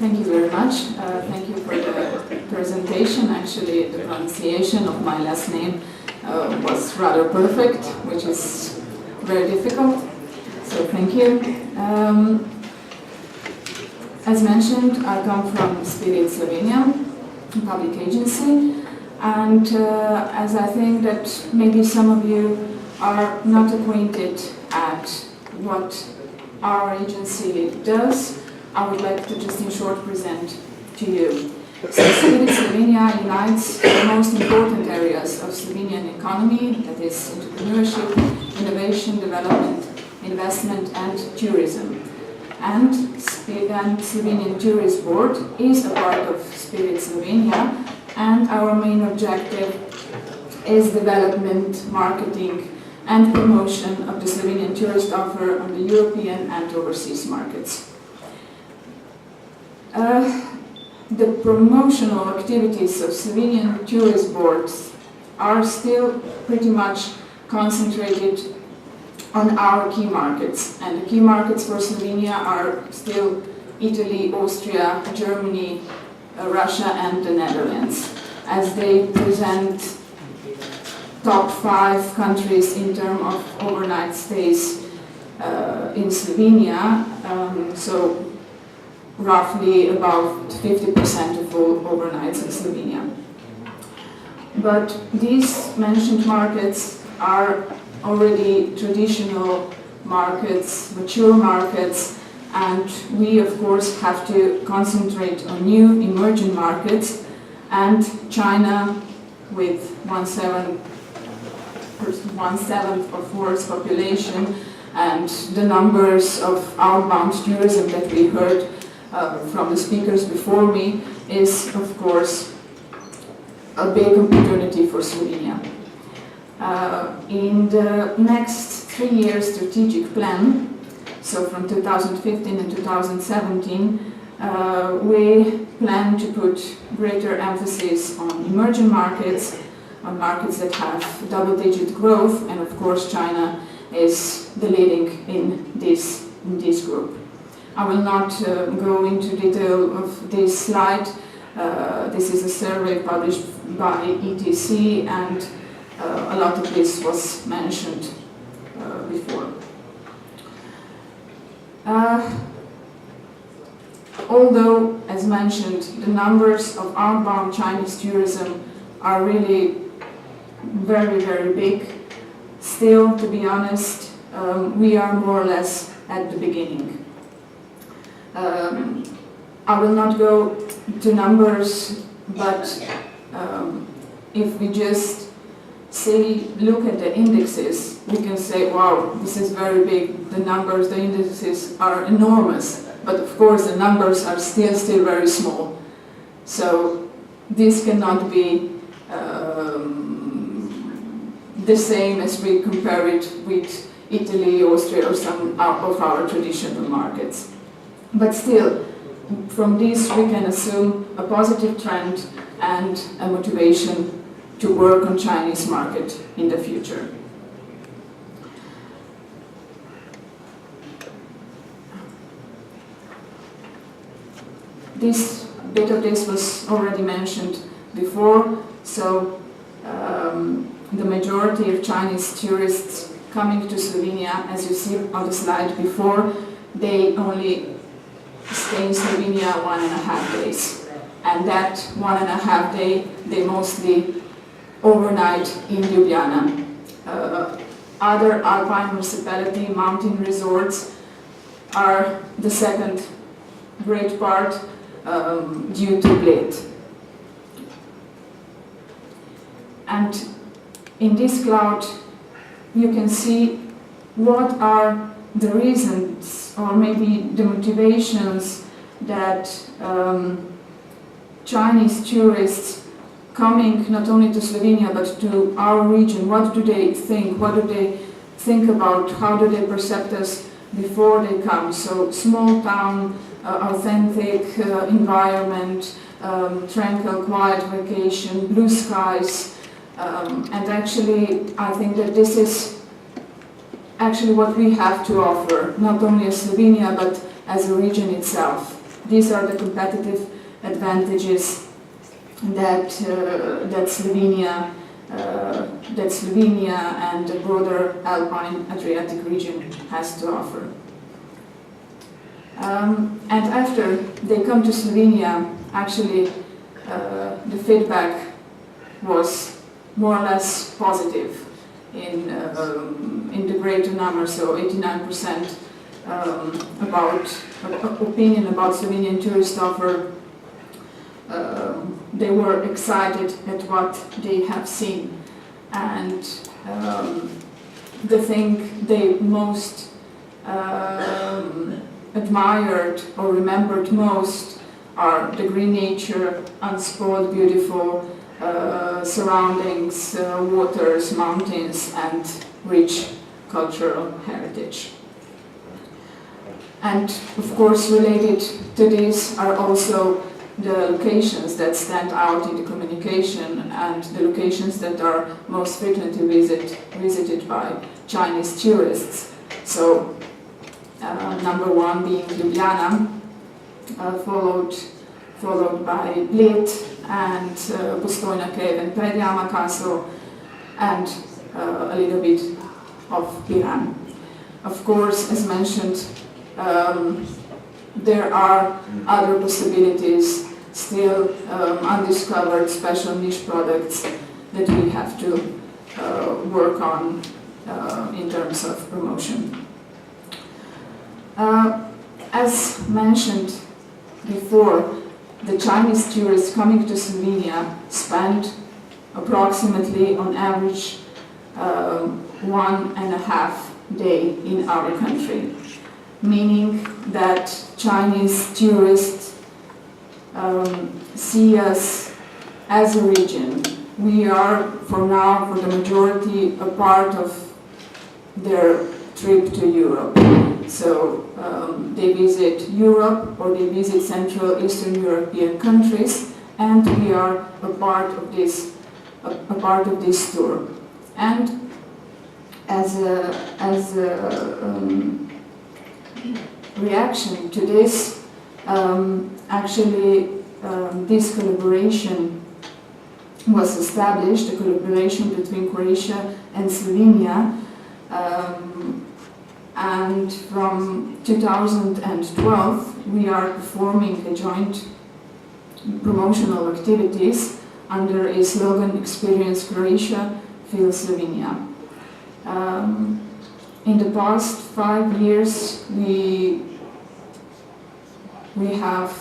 Thank you very much. Thank you for the presentation. Actually, the pronunciation of my last name was rather perfect, which is very difficult. So thank you. As mentioned, I come from Spirit Slovenia, a public agency, and as I think that maybe some of you are not acquainted at what our agency does, I would like to just in short present to you. So Spirit Slovenia unites the most important areas of Slovenian economy, that is entrepreneurship, innovation, development, investment and tourism. And Slovenian Tourist Board is a part of Spirit Slovenia, and our main objective is development, marketing and promotion of the Slovenian tourist offer on the European and overseas markets. The promotional activities of Slovenian tourist boards are still pretty much concentrated on our key markets, and the key markets for Slovenia are still Italy, Austria, Germany, Russia and the Netherlands, as they present top 5 countries in terms of overnight stays in Slovenia, so roughly about 50% of all overnights in Slovenia. But these mentioned markets are already traditional markets, mature markets, and we of course have to concentrate on new emerging markets, and China with one-seventh of world's population and the numbers of outbound tourism that we heard from the speakers before me is of course a big opportunity for Slovenia. In the next 3-year strategic plan, so from 2015 and 2017, we plan to put greater emphasis on emerging markets, on markets that have double-digit growth, and of course China is the leading in this group. I will not go into detail of this slide. This is a survey published by ETC, and a lot of this was mentioned before. Although, as mentioned, the numbers of outbound Chinese tourism are really very, very big, still, to be honest, we are more or less at the beginning. I will not go to numbers, but if we just look at the indexes, we can say, wow, this is very big, the numbers, the indexes are enormous, but of course the numbers are still very small. So this cannot be the same as we compare it with Italy, Austria or some of our traditional markets. But still, from this we can assume a positive trend and a motivation to work on Chinese market in the future. This bit of this was already mentioned before, so the majority of Chinese tourists coming to Slovenia, as you see on the slide before, they only stay in Slovenia 1.5 days, and that 1.5 day they mostly overnight in Ljubljana. Other alpine municipality mountain resorts are the second great part due to Bled. And in this cloud you can see what are the reasons or maybe the motivations that Chinese tourists coming not only to Slovenia but to our region, what do they think, what do they think about, how do they perceive us before they come? So small town, authentic environment, tranquil, quiet vacation, blue skies, and actually I think that this is actually what we have to offer, not only as Slovenia but as a region itself. These are the competitive advantages that Slovenia and the broader Alpine Adriatic region has to offer. And after they come to Slovenia, actually the feedback was more or less positive in the greater number, so 89% about opinion about Slovenian tourist offer. They were excited at what they have seen, and the thing they most admired or remembered most are the green nature, unspoiled, beautiful surroundings, waters, mountains, and rich cultural heritage. And of course, related to this are also the locations that stand out in the communication and the locations that are most frequently visited by Chinese tourists. So, number one being Ljubljana, followed by Bled and Postojna Cave and Predjama Castle, and a little bit of Piran. Of course, as mentioned, there are other possibilities, still undiscovered special niche products that we have to work on in terms of promotion. As mentioned before, the Chinese tourists coming to Slovenia spend approximately on average 1.5 days in our country, meaning that Chinese tourists see us as a region. We are, for now, for the majority, a part of their trip to Europe. So they visit Europe or they visit Central Eastern European countries, and we are a part of this tour. And as a reaction to this, this collaboration was established, a collaboration between Croatia and Slovenia, and from 2012 we are performing a joint promotional activities under a slogan "Experience Croatia, Feel Slovenia." In the past 5 years we have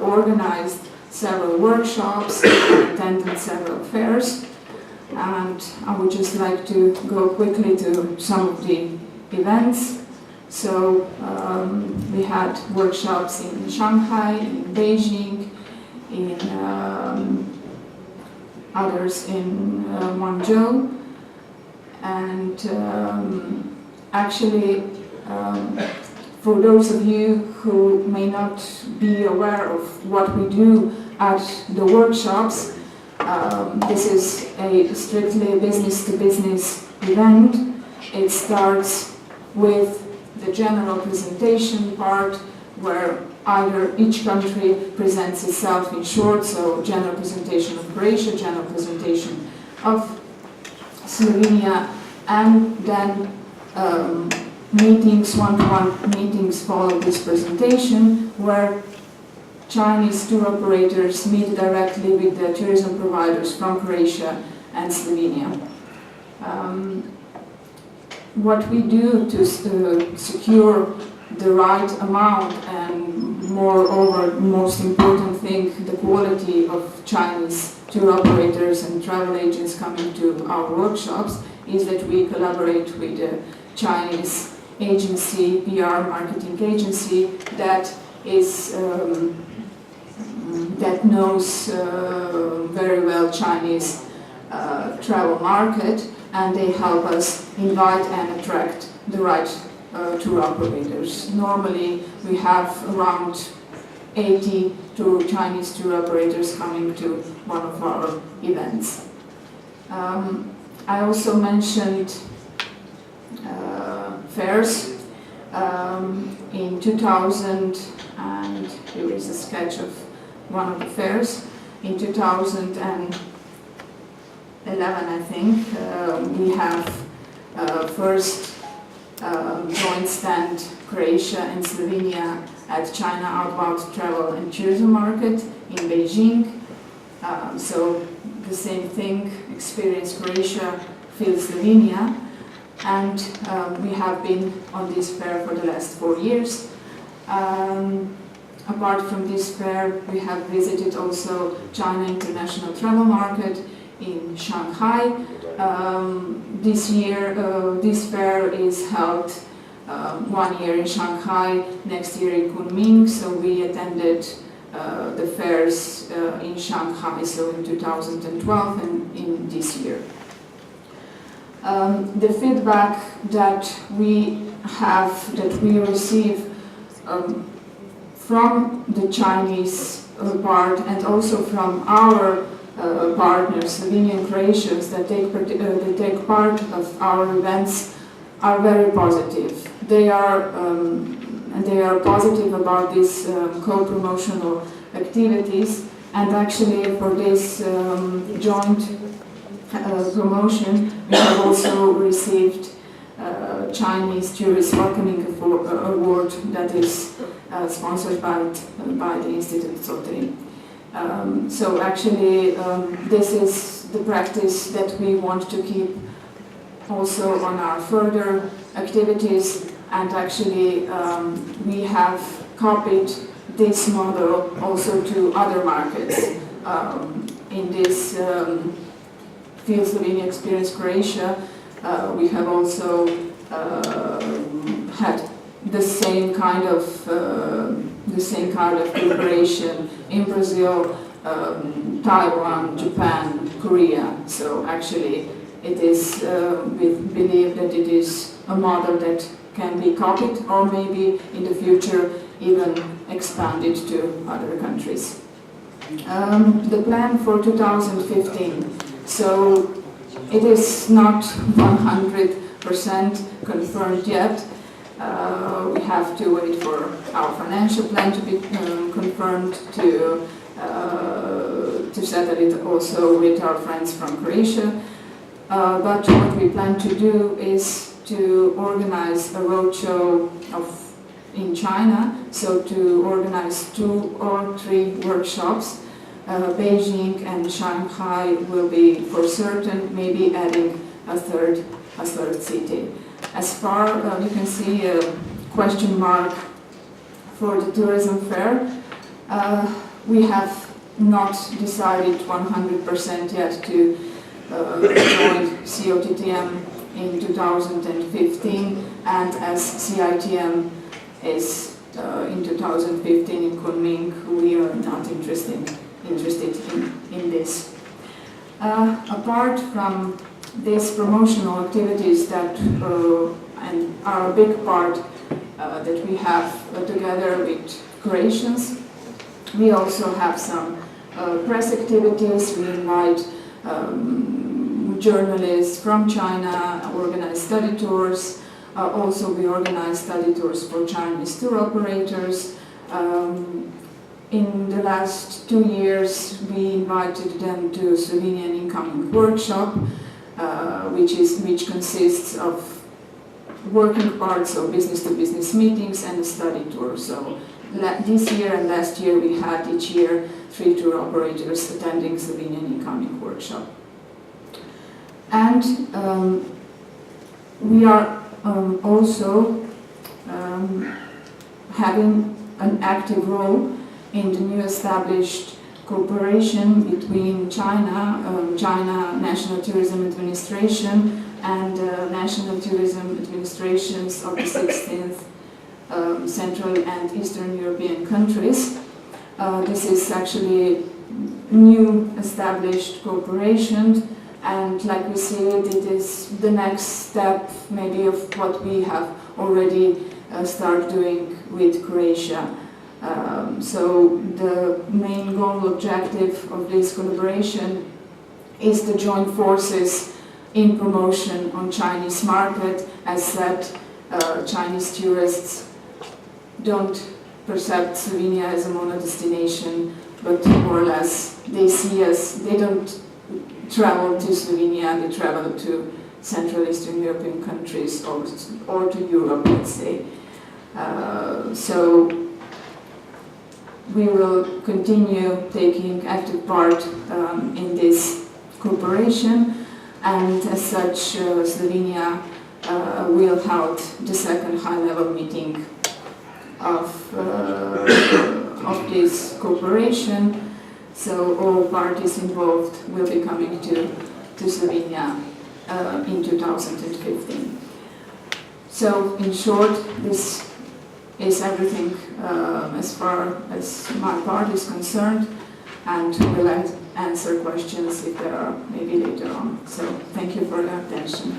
organized several workshops, attended several fairs, and I would just like to go quickly to some of the events. So we had workshops in Shanghai, in Beijing, in others in Guangzhou, and for those of you who may not be aware of what we do at the workshops, this is a strictly business-to-business event. It starts with the general presentation part, where either each country presents itself in short, so general presentation of Croatia, general presentation of Slovenia, and then one-to-one meetings follow this presentation, where Chinese tour operators meet directly with the tourism providers from Croatia and Slovenia. What we do to secure the right amount, and moreover, the most important thing, the quality of Chinese tour operators and travel agents coming to our workshops, is that we collaborate with a Chinese agency, PR marketing agency, that knows very well Chinese travel market, and they help us invite and attract the right tour operators. Normally we have around 80 Chinese tour operators coming to one of our events. I also mentioned fairs. In 2012 and here is a sketch of one of the fairs. In 2011, I think, we have first joint stand Croatia and Slovenia at China Outbound Travel and Tourism Market in Beijing. So the same thing, experience Croatia, feel Slovenia. And we have been on this fair for the last 4 years. Apart from this fair, we have visited also China International Travel Market in Shanghai. This year, this fair is held 1 year in Shanghai, next year in Kunming, so we attended the fairs in Shanghai, so in 2012 and in this year. The feedback that we receive from the Chinese part and also from our partners, Slovenian Croatians that take part of our events, are very positive. They are positive about these co-promotional activities, and actually for this joint promotion we have also received Chinese Tourist Welcoming Award that is sponsored by the Institute Zotri. So actually this is the practice that we want to keep also on our further activities, and actually we have copied this model also to other markets. In this Field Slovenia Experience Croatia, we have also had the same kind of preparation in Brazil, Taiwan, Japan, Korea. So actually it is, we believe that it is a model that can be copied or maybe in the future even expanded to other countries. The plan for 2015. So it is not 100% confirmed yet. We have to wait for our financial plan to be confirmed, to settle it also with our friends from Croatia. But what we plan to do is to organize a roadshow in China, so to organize 2 or 3 workshops. Beijing and Shanghai will be for certain, maybe adding a third city. As far you can see a question mark for the tourism fair. We have not decided 100% yet to join CEATM in 2015, and as CEATM is in 2015 in Kunming, we are not interested in this. Apart from these promotional activities that and are a big part that we have together with Croatians, we also have some press activities. We invite journalists from China, organize study tours. Also we organize study tours for Chinese tour operators. In the last 2 years we invited them to Slovenian incoming workshop, which consists of working parts of business-to-business meetings and a study tour. So this year and last year we had each year 3 tour operators attending Slovenian incoming workshop. And we are also having an active role in the new established cooperation between China National Tourism Administration and National Tourism Administrations of the 16th Central and Eastern European countries. This is actually new established cooperation, and like we said, it is the next step maybe of what we have already started doing with Croatia. So the main goal objective of this collaboration is to join forces in promotion on Chinese market. As said, Chinese tourists don't perceive Slovenia as a mono destination, but more or less they see us, they don't travel to Slovenia, they travel to Central Eastern European countries or to Europe, let's say. So we will continue taking active part in this cooperation, and as such Slovenia will hold the second high-level meeting of this cooperation. So all parties involved will be coming to Slovenia in 2015. So in short, this is everything as far as my part is concerned, and we'll answer questions if there are maybe later on. So thank you for your attention.